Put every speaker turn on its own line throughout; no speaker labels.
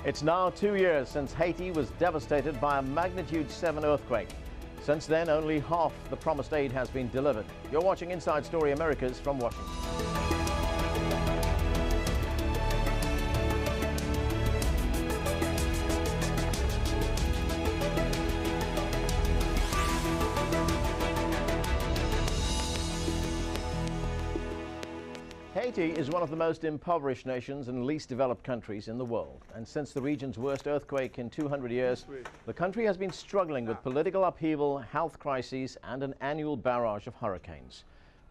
It's now 2 years since Haiti was devastated by a magnitude 7 earthquake. Since then, only half the promised aid has been delivered. You're watching Inside Story Americas from Washington. Haiti is one of the most impoverished nations and least developed countries in the world. And since the region's worst earthquake in 200 years, the country has been struggling with political upheaval, health crises, and an annual barrage of hurricanes.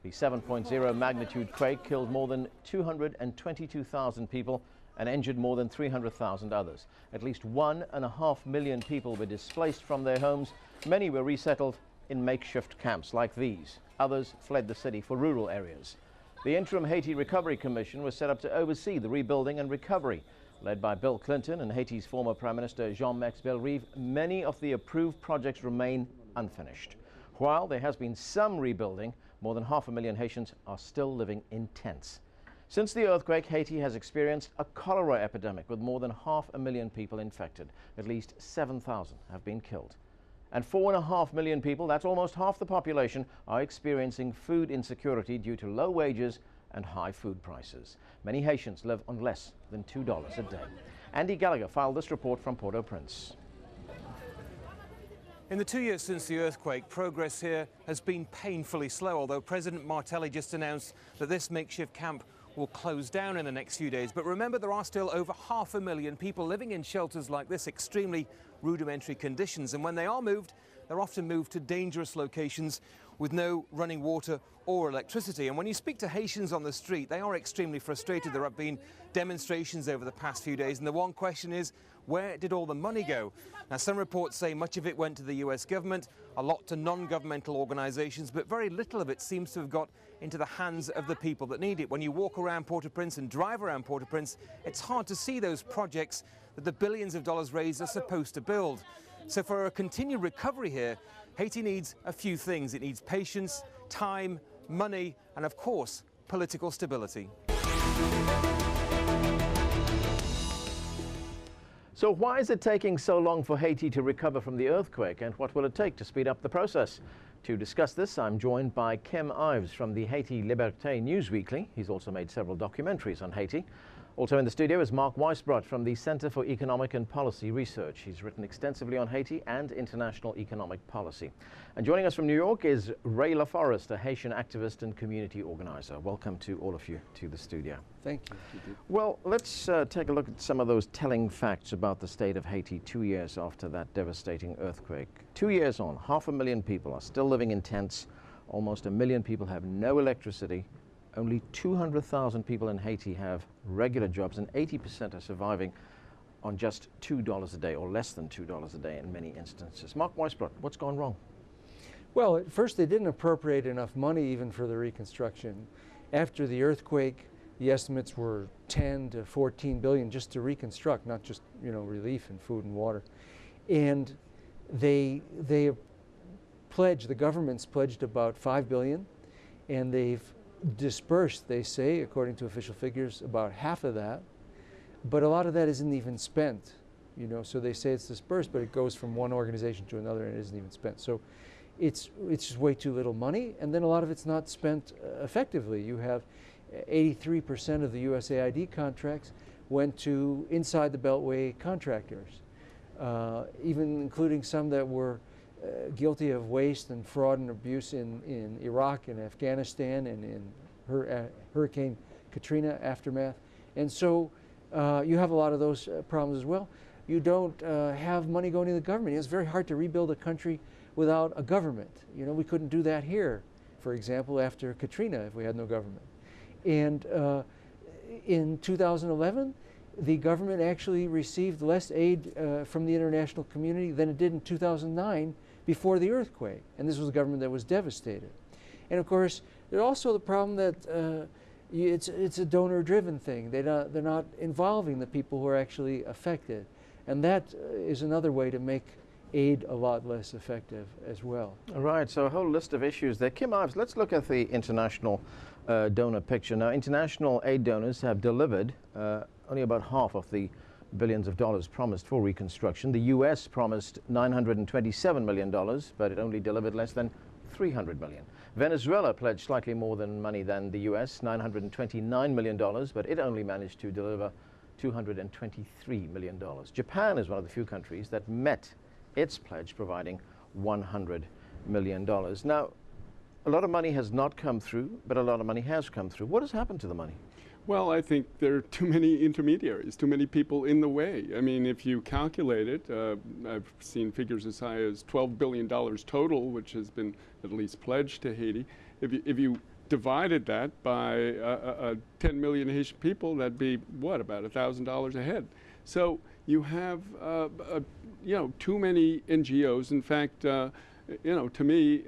The 7.0 magnitude quake killed more than 222,000 people and injured more than 300,000 others. At least 1.5 million people were displaced from their homes. Many were resettled in makeshift camps like these. Others fled the city for rural areas. The interim Haiti Recovery Commission was set up to oversee the rebuilding and recovery. Led by Bill Clinton and Haiti's former Prime Minister Jean-Max Bellerive, many of the approved projects remain unfinished. While there has been some rebuilding, more than 500,000 Haitians are still living in tents. Since the earthquake, Haiti has experienced a cholera epidemic with more than 500,000 people infected. At least 7,000 have been killed. And 4.5 million people, that's almost half the population, are experiencing food insecurity due to low wages and high food prices. Many Haitians live on less than $2 a day. Andy Gallagher filed this report from Port-au-Prince.
In the 2 years since the earthquake, progress here has been painfully slow, although President Martelly just announced that this makeshift camp will close down in the next few days. But remember, there are still over 500,000 people living in shelters like this, extremely rudimentary conditions. And when they are moved, they're often moved to dangerous locations with no running water or electricity. And when you speak to Haitians on the street, they are extremely frustrated. There have been demonstrations over the past few days, and the one question is, where did all the money go? Now, some reports say much of it went to the US government, a lot to non-governmental organizations, but very little of it seems to have got into the hands of the people that need it. When you walk around Port-au-Prince and drive around Port-au-Prince, it's hard to see those projects that the billions of dollars raised are supposed to build. So for a continued recovery here, Haiti needs a few things. It needs patience, time, money, and of course, political stability.
So why is it taking so long for Haiti to recover from the earthquake, and what will it take to speed up the process? To discuss this, I'm joined by Kim Ives from the Haiti Liberté News Weekly. He's also made several documentaries on Haiti. Also in the studio is Mark Weisbrot from the Center for Economic and Policy Research. He's written extensively on Haiti and international economic policy. And joining us from New York is Ray LaForest, a Haitian activist and community organizer. Welcome to all of you to the studio.
Thank you.
Well, let's take a look at some of those telling facts about the state of Haiti 2 years after that devastating earthquake. 2 years on, 500,000 people are still living in tents. Almost 1 million people have no electricity. Only 200,000 people in Haiti have regular jobs, and 80% are surviving on just $2 a day, or less than $2 a day in many instances. Mark Weisbrot, what's gone wrong?
Well, at first they didn't appropriate enough money even for the reconstruction. After the earthquake, the estimates were 10 to 14 billion just to reconstruct, not just, relief in food and water. And they pledged, the government's pledged about 5 billion, and they've dispersed, they say, according to official figures, about half of that. But a lot of that isn't even spent, so they say it's dispersed, but it goes from one organization to another and it isn't even spent. So it's just way too little money, and then a lot of it's not spent effectively. You have 83% of the USAID contracts went to inside the Beltway contractors, even including some that were guilty of waste and fraud and abuse in Iraq and Afghanistan and in Hurricane Katrina aftermath. And so you have a lot of those problems as well. You don't have money going to the government. It's very hard to rebuild a country without a government. We couldn't do that here, for example, after Katrina if we had no government. And in 2011, the government actually received less aid from the international community than it did in 2009 before the earthquake. And this was a government that was devastated. And of course, there's also the problem that it's a donor-driven thing. They're not involving the people who are actually affected. And that is another way to make aid a lot less effective as well.
All right, so a whole list of issues there. Kim Ives, let's look at the international donor picture. Now, international aid donors have delivered only about half of the billions of dollars promised for reconstruction. The U.S. promised $927 million, but it only delivered less than $300 million. Venezuela pledged slightly more money than the U.S., $929 million, but it only managed to deliver $223 million. Japan is one of the few countries that met its pledge, providing $100 million. Now, a lot of money has not come through, but a lot of money has come through. What has happened to the money?
Well, I think there are too many intermediaries, too many people in the way. I mean, if you calculate it, I've seen figures as high as $12 billion total, which has been at least pledged to Haiti. If you divided that by 10 million Haitian people, that'd be, what, about $1,000 a head. So you have, too many NGOs. In fact, to me,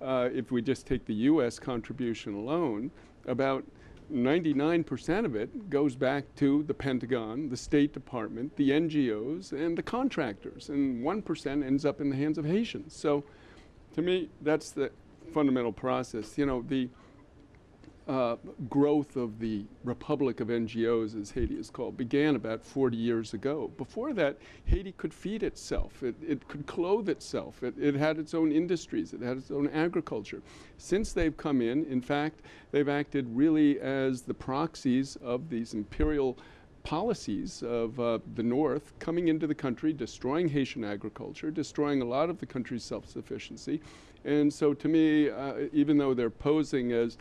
if we just take the U.S. contribution alone, about 99% of it goes back to the Pentagon, the State Department, the NGOs, and the contractors, and 1% ends up in the hands of Haitians. So, to me, that's the fundamental process. You know, the growth of the Republic of NGOs, as Haiti is called, began about 40 years ago. Before that, Haiti could feed itself. It could clothe itself. It had its own industries. It had its own agriculture. Since they've come in fact, they've acted really as the proxies of these imperial policies of the North coming into the country, destroying Haitian agriculture, destroying a lot of the country's self-sufficiency. And so to me, even though they're posing as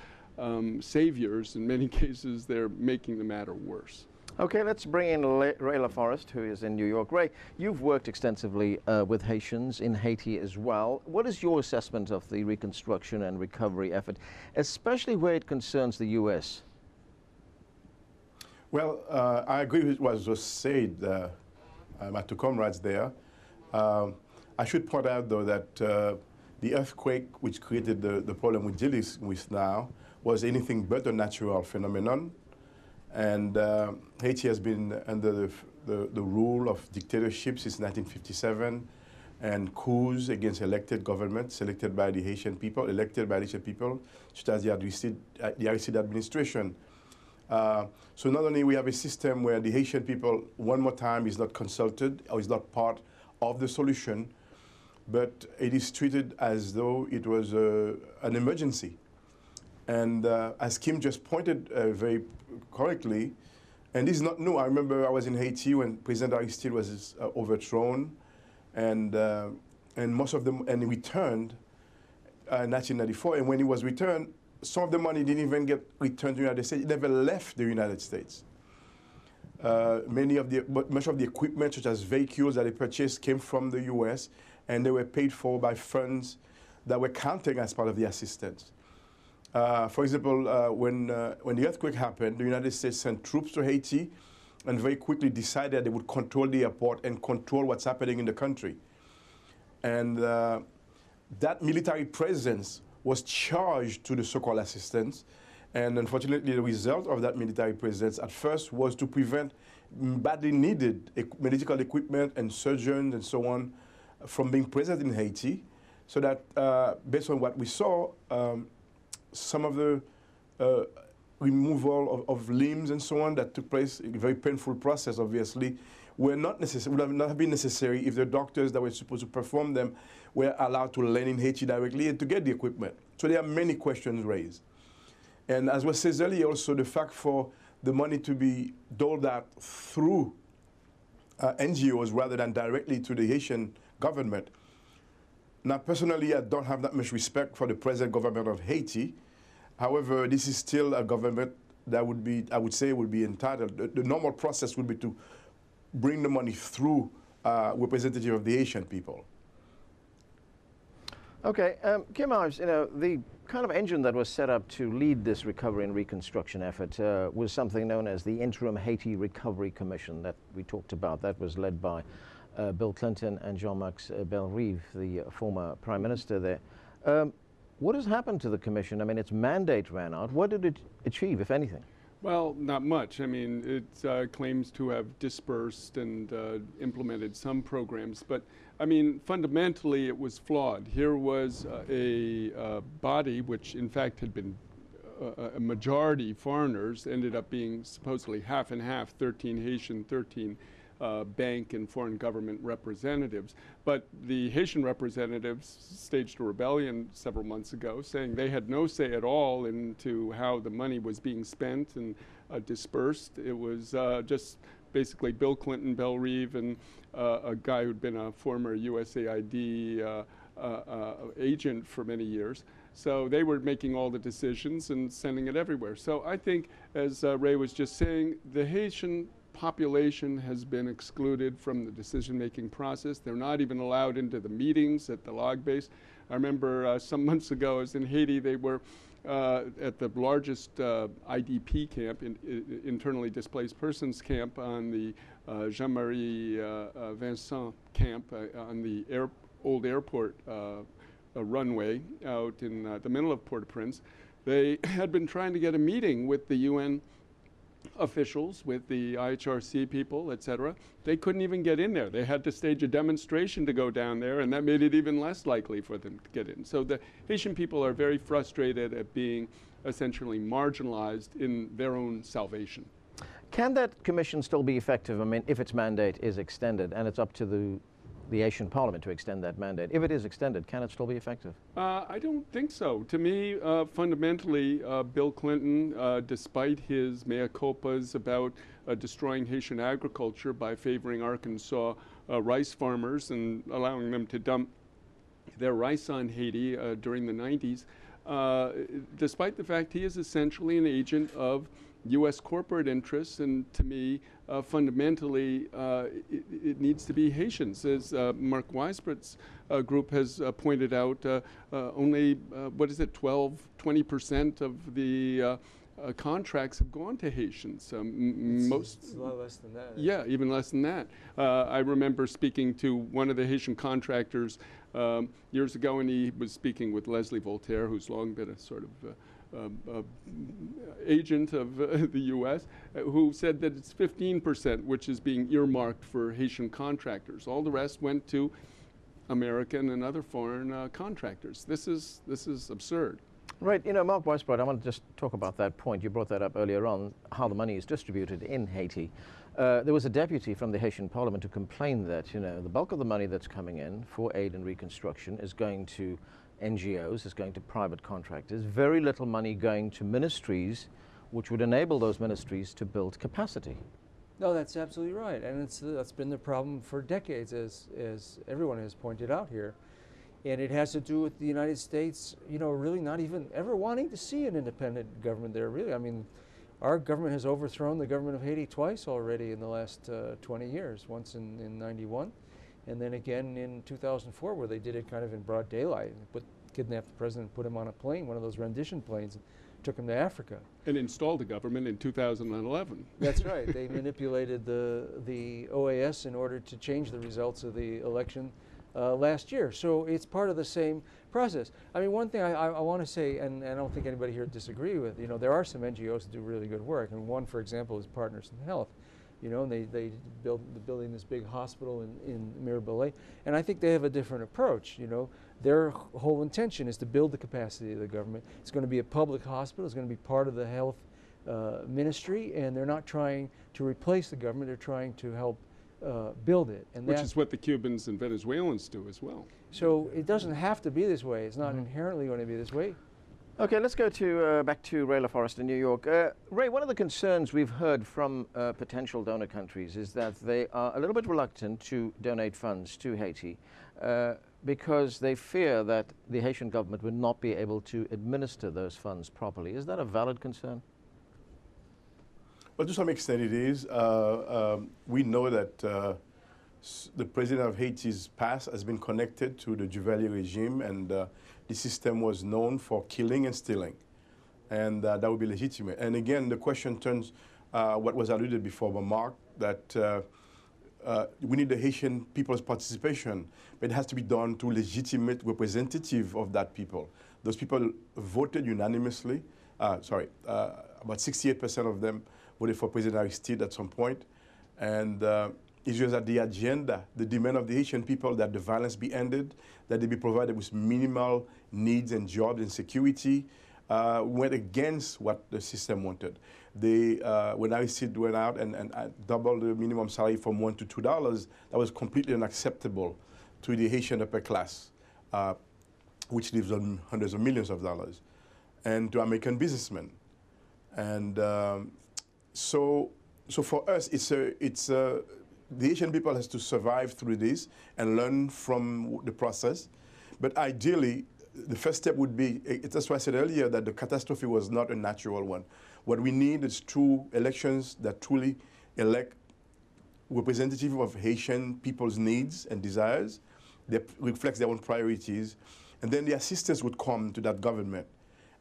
saviors, in many cases they're making the matter worse.
Okay, let's bring in Ray LaForest, who is in New York. Ray, you've worked extensively with Haitians in Haiti as well. What is your assessment of the reconstruction and recovery effort, especially where it concerns the U.S.?
Well, I agree with what was just said, my two comrades there. I should point out, though, that the earthquake which created the problem we're dealing with now was anything but a natural phenomenon. And Haiti has been under the rule of dictatorship since 1957, and coups against elected governments, elected by the Haitian people, such as the Aristide administration. So not only we have a system where the Haitian people, one more time, is not consulted or is not part of the solution, but it is treated as though it was an emergency. And as Kim just pointed very correctly, and this is not new. I remember I was in Haiti when President Aristide was overthrown, and most of them, and he returned in 1994. And when he was returned, some of the money didn't even get returned to the United States. It never left the United States. Much of the equipment, such as vehicles that they purchased, came from the U.S., and they were paid for by funds that were counting as part of the assistance. For example, when the earthquake happened, the United States sent troops to Haiti and very quickly decided they would control the airport and control what's happening in the country. And that military presence was charged to the so-called assistance. And unfortunately, the result of that military presence at first was to prevent badly needed medical equipment and surgeons and so on from being present in Haiti. So that based on what we saw, some of the removal of limbs and so on that took place, a very painful process obviously, would have not been necessary if the doctors that were supposed to perform them were allowed to land in Haiti directly and to get the equipment. So there are many questions raised. And as was said earlier, also the fact for the money to be doled out through NGOs rather than directly to the Haitian government. Now, personally, I don't have that much respect for the present government of Haiti. However, this is still a government that would be, I would say, would be entitled. The normal process would be to bring the money through representative of the Haitian people.
Okay, Kim Ives, the kind of engine that was set up to lead this recovery and reconstruction effort was something known as the Interim Haiti Recovery Commission that we talked about. That was led by Bill Clinton and Jean-Max Bellerive, the former prime minister there. What has happened to the commission? I mean, its mandate ran out. What did it achieve, if anything?
Well, not much. I mean, it claims to have dispersed and implemented some programs, but I mean, fundamentally it was flawed. Here was a body which in fact had been a majority foreigners, ended up being supposedly half and half, 13 Haitian, 13 bank and foreign government representatives. But the Haitian representatives staged a rebellion several months ago, saying they had no say at all into how the money was being spent and dispersed. It was just basically Bill Clinton, Bell Reeve, and a guy who'd been a former USAID agent for many years. So they were making all the decisions and sending it everywhere. So I think, as Ray was just saying, the Haitian population has been excluded from the decision-making process. They're not even allowed into the meetings at the log base. I remember some months ago, I was in Haiti. They were at the largest IDP camp, internally displaced persons camp, on the Jean-Marie Vincent camp on the old airport runway out in the middle of Port-au-Prince. They had been trying to get a meeting with the UN officials, with the IHRC people, etc. They couldn't even get in there. They had to stage a demonstration to go down there, and that made it even less likely for them to get in. So the Haitian people are very frustrated at being essentially marginalized in their own salvation.
Can that commission still be effective? I mean, if its mandate is extended, and it's up to the Haitian Parliament to extend that mandate. If it is extended, can it still be effective?
I don't think so. To me, fundamentally, Bill Clinton, despite his mea culpas about destroying Haitian agriculture by favoring Arkansas rice farmers and allowing them to dump their rice on Haiti during the 90s, despite the fact he is essentially an agent of U.S. corporate interests, and to me, fundamentally, it needs to be Haitians. As Mark Weisbrott's group has pointed out, only, 20% of the contracts have gone to Haitians.
It's a lot less than that.
Yeah, even less than that. I remember speaking to one of the Haitian contractors years ago, and he was speaking with Leslie Voltaire, who's long been a sort of agent of the U.S., who said that it's 15% which is being earmarked for Haitian contractors. All the rest went to American and other foreign contractors. This is absurd.
Right. You know, Mark Weisbrott, I want to just talk about that point. You brought that up earlier on, how the money is distributed in Haiti. There was a deputy from the Haitian Parliament who complained that, you know, the bulk of the money that's coming in for aid and reconstruction is going to NGOs, is going to private contractors, very little money going to ministries, which would enable those ministries to build capacity.
No, that's absolutely right, and that's been the problem for decades, as everyone has pointed out here. And it has to do with the United States, you know, really not even ever wanting to see an independent government there, really. I mean, our government has overthrown the government of Haiti twice already in the last 20 years, once in 91. And then again in 2004, where they did it kind of in broad daylight, kidnapped the president, put him on a plane, one of those rendition planes, and took him to Africa.
And installed a government in 2011.
That's right. They manipulated the OAS in order to change the results of the election last year. So it's part of the same process. I mean, one thing I want to say, and I don't think anybody here disagree with, you know, there are some NGOs that do really good work. And one, for example, is Partners in Health. You know, and they're building this big hospital in Mirabelais, and I think they have a different approach. You know, their whole intention is to build the capacity of the government. It's going to be a public hospital. It's going to be part of the health ministry, and they're not trying to replace the government. They're trying to help build it. And
which is what the Cubans and Venezuelans do as well.
So it doesn't have to be this way. It's not inherently going to be this way.
Okay, let's go to back to Ray LaForest in New York. Ray, one of the concerns we've heard from potential donor countries is that they are a little bit reluctant to donate funds to Haiti because they fear that the Haitian government would not be able to administer those funds properly. Is that a valid concern?
Well, to some extent it is. We know that the president of Haiti's past has been connected to the Duvalier regime, and the system was known for killing and stealing, and that would be legitimate. And again, the question turns what was alluded before by Mark, that we need the Haitian people's participation, but it has to be done through legitimate representative of that people. Those people voted unanimously. About 68% of them voted for President Aristide at some point, and it's just that the agenda, the demand of the Haitian people that the violence be ended, that they be provided with minimal needs and jobs and security, went against what the system wanted. They, when Aristide went out and doubled the minimum salary from $1 to $2, that was completely unacceptable to the Haitian upper class, which lives on hundreds of millions of dollars, and to American businessmen. And so for us, the Haitian people has to survive through this and learn from the process. But ideally, the first step would be, that's why I said earlier that the catastrophe was not a natural one. What we need is true elections that truly elect representative of Haitian people's needs and desires, that reflects their own priorities, and then the assistance would come to that government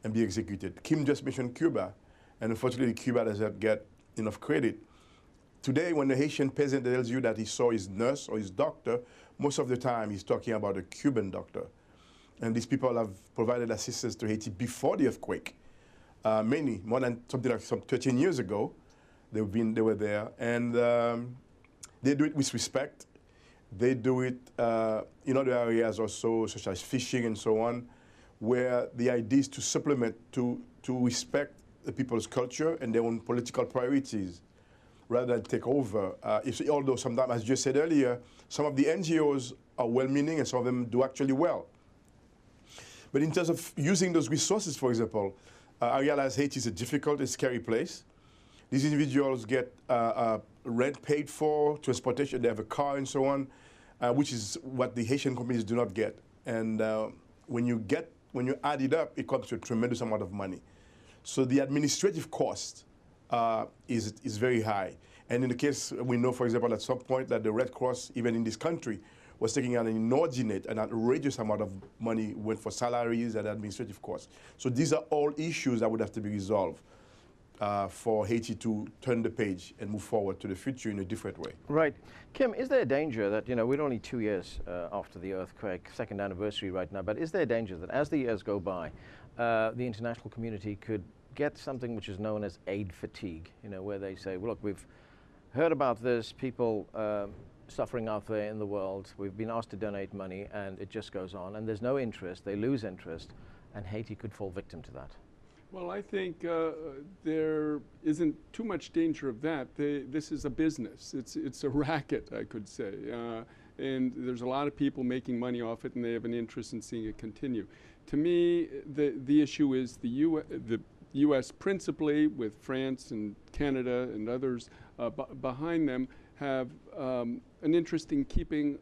and be executed. Kim just mentioned Cuba, and unfortunately Cuba does not get enough credit. Today, when the Haitian peasant tells you that he saw his nurse or his doctor, most of the time he's talking about a Cuban doctor. And these people have provided assistance to Haiti before the earthquake. Many, more than something like 13 years ago, they were there. And they do it with respect. They do it in other areas also, such as fishing and so on, where the idea is to supplement, to respect the people's culture and their own political priorities, rather than take over. Although sometimes, as you said earlier, some of the NGOs are well-meaning and some of them do actually well. But in terms of using those resources, for example, I realize Haiti is a difficult and scary place. These individuals get rent paid for, transportation, they have a car and so on, which is what the Haitian companies do not get. And when you add it up, it comes to a tremendous amount of money. So the administrative cost is very high. And in the case, we know, for example, at some point that the Red Cross, even in this country, was taking an inordinate and outrageous amount of money went for salaries and administrative costs. So these are all issues that would have to be resolved for Haiti to turn the page and move forward to the future in a different way.
Right. Kim, is there a danger that, we're only 2 years after the earthquake, second anniversary right now, but is there a danger that as the years go by, the international community could get something which is known as aid fatigue, where they say, well, look, we've heard about this, people suffering out there in the world, we've been asked to donate money, and it just goes on, and there's no interest, they lose interest, and Haiti could fall victim to that?
Well, I think there isn't too much danger of that. This is a business. It's a racket, I could say. And there's a lot of people making money off it, and they have an interest in seeing it continue. To me, the issue is the U.S. principally, with France and Canada and others behind them, have an interest in keeping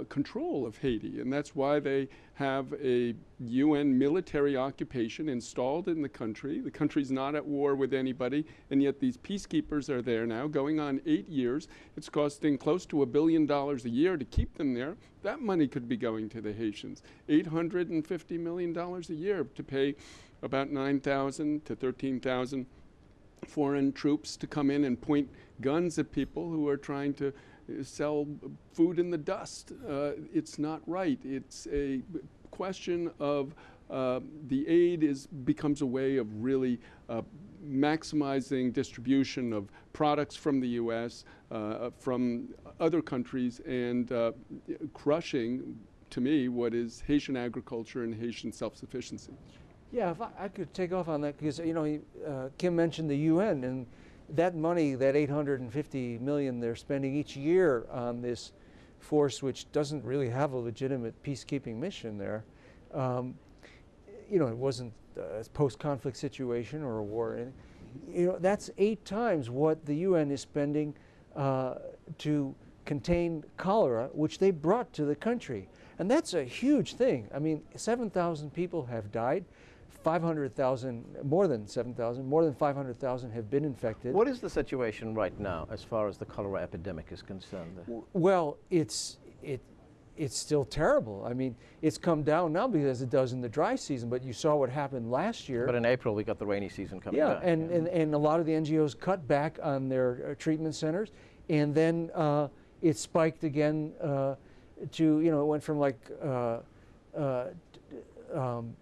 control of Haiti, and that's why they have a UN military occupation installed in the country. The country's not at war with anybody, and yet these peacekeepers are there now, going on 8 years. It's costing close to $1 billion a year to keep them there. That money could be going to the Haitians. $850 million a year to pay about 9,000 to 13,000 foreign troops to come in and point guns at people who are trying to sell food in the dust. It's not right. It's a question of the aid becomes a way of really maximizing distribution of products from the U.S., from other countries, and crushing, to me, what is Haitian agriculture and Haitian self-sufficiency.
Yeah, if I could take off on that, because Kim mentioned the UN, and that money, that $850 million they're spending each year on this force, which doesn't really have a legitimate peacekeeping mission there. It wasn't a post-conflict situation or a war. That's 8 times what the UN is spending to contain cholera, which they brought to the country. And that's a huge thing. I mean, 7,000 people have died. 500,000, more than 7,000, more than 500,000 have been infected.
What is the situation right now as far as the cholera epidemic is concerned?
Well, it's still terrible. I mean, it's come down now because it does in the dry season, but you saw what happened last year.
But in April, we got the rainy season coming back.
And a lot of the NGOs cut back on their treatment centers, and then it spiked again to, it went from like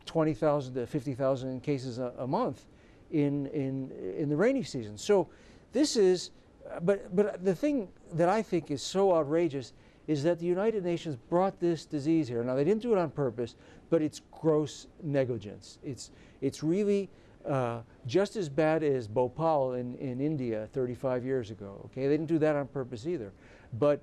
20,000 to 50,000 cases a month in the rainy season. So this is, but the thing that I think is so outrageous is that the United Nations brought this disease here. Now, they didn't do it on purpose, but it's gross negligence. It's really just as bad as Bhopal in India 35 years ago. Okay, they didn't do that on purpose either, but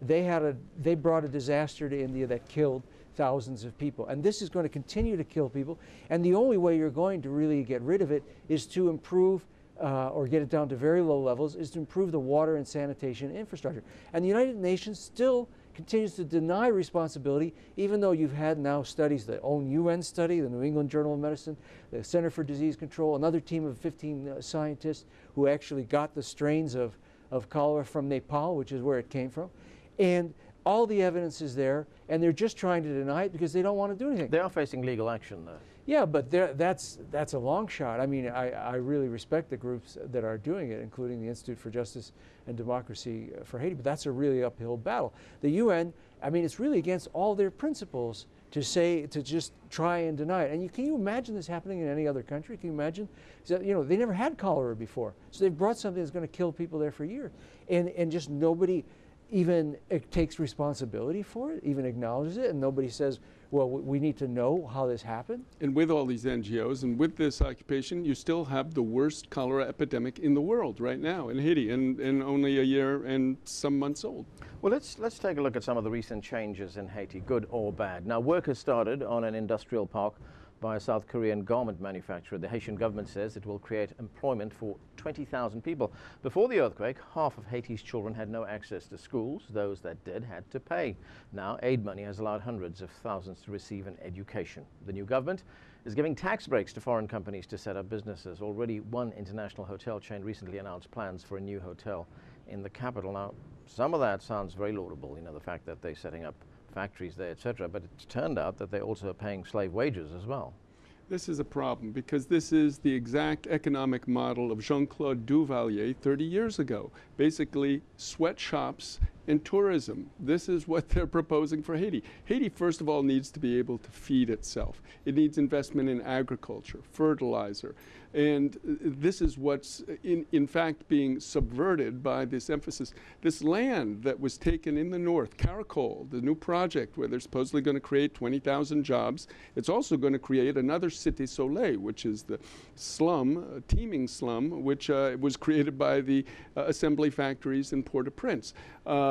they brought a disaster to India that killed thousands of people, and this is going to continue to kill people. And the only way you're going to really get rid of it is to improve or get it down to very low levels, is to improve the water and sanitation infrastructure. And the United Nations still continues to deny responsibility, even though you've had now studies, the own UN study, the New England Journal of Medicine, the Center for Disease Control, another team of 15 scientists who actually got the strains of cholera from Nepal, which is where it came from. And all the evidence is there, and they're just trying to deny it because they don't want to do anything.
They are facing legal action, though.
Yeah, but that's a long shot. I mean, I really respect the groups that are doing it, including the Institute for Justice and Democracy for Haiti, but that's a really uphill battle. The UN, I mean, it's really against all their principles to just try and deny it. And can you imagine this happening in any other country? Can you imagine? So, you know, they never had cholera before, so they've brought something that's going to kill people there for years, and just nobody even takes responsibility for it, even acknowledges it, and nobody says, well, we need to know how this happened.
And with all these NGOs and with this occupation, you still have the worst cholera epidemic in the world right now in Haiti, and only a year and some months old.
Well, let's take a look at some of the recent changes in Haiti, good or bad. Now, work has started on an industrial park by a South Korean garment manufacturer. The Haitian government says it will create employment for 20,000 people. Before the earthquake, half of Haiti's children had no access to schools. Those that did had to pay. Now, aid money has allowed hundreds of thousands to receive an education. The new government is giving tax breaks to foreign companies to set up businesses. Already one international hotel chain recently announced plans for a new hotel in the capital. Now, some of that sounds very laudable, you know, the fact that they're setting up factories there, etc., but it's turned out that they also are paying slave wages as well.
This is a problem because this is the exact economic model of Jean-Claude Duvalier 30 years ago. Basically, sweatshops and tourism. This is what they're proposing for Haiti. Haiti, first of all, needs to be able to feed itself. It needs investment in agriculture, fertilizer, and this is what's in fact being subverted by this emphasis. This land that was taken in the north, Caracol, the new project where they're supposedly going to create 20,000 jobs, it's also going to create another Cité Soleil, which is the slum, teeming slum, which was created by the assembly factories in Port-au-Prince.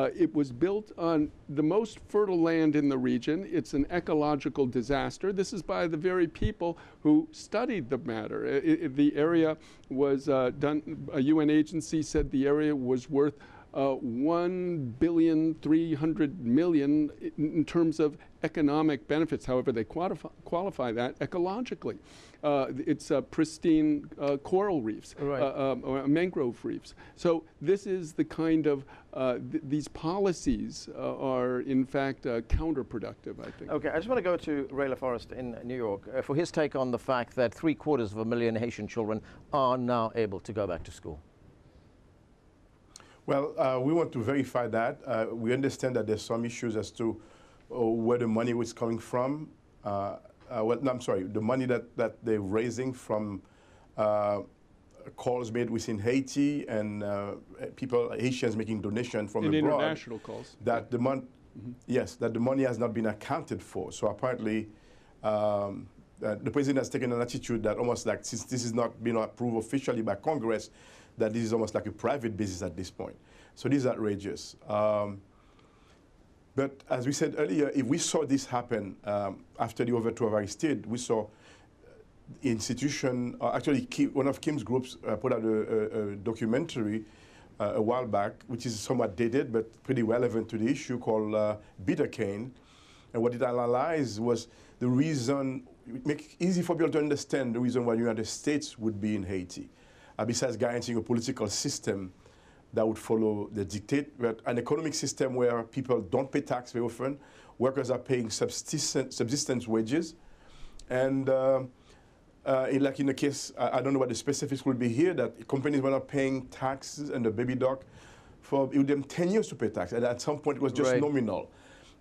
It was built on the most fertile land in the region. It's an ecological disaster. This is by the very people who studied the matter. The area was done, a UN agency said the area was worth $1,300,000,000 in terms of economic benefits. However, they qualify that ecologically. It's pristine coral reefs, or mangrove reefs. So this is the kind of, these policies are in fact counterproductive, I think.
Okay, I just want to go to Ray LaForest in New York for his take on the fact that 750,000 Haitian children are now able to go back to school.
Well, we want to verify that. We understand that there's some issues as to where the money was coming from. Well, no, I'm sorry, the money that they're raising from calls made within Haiti and Haitians making donations from abroad.
International calls.
That the money, yes, that the money has not been accounted for. So apparently, the president has taken an attitude that almost like, since this is not being approved officially by Congress, that this is almost like a private business at this point. So this is outrageous. But as we said earlier, if we saw this happen after the overthrow of Aristide, we saw institution, actually one of Kim's groups put out a documentary a while back, which is somewhat dated but pretty relevant to the issue, called Bitter Cane. And what it analyzed was the reason, make it easy for people to understand the reason why the United States would be in Haiti. Besides guaranteeing a political system that would follow the dictate, but an economic system where people don't pay tax very often, workers are paying subsistence wages, and like in the case, I don't know what the specifics will be here, that companies were not paying taxes and the baby doc for it would them 10 years to pay tax, and at some point it was just nominal.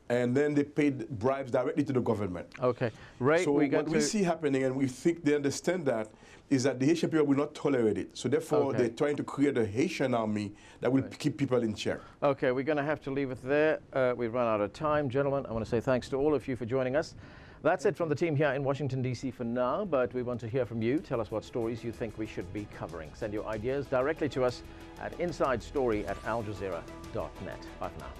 and then they paid bribes directly to the government.
Okay. Ray,
so what we see happening, and we think they understand that, is that the Haitian people will not tolerate it. So therefore, they're trying to create a Haitian army that will keep people in check.
Okay, we're going to have to leave it there. We've run out of time. Gentlemen, I want to say thanks to all of you for joining us. That's it from the team here in Washington, D.C. for now, but we want to hear from you. Tell us what stories you think we should be covering. Send your ideas directly to us at insidestory@aljazeera.net. Bye for now.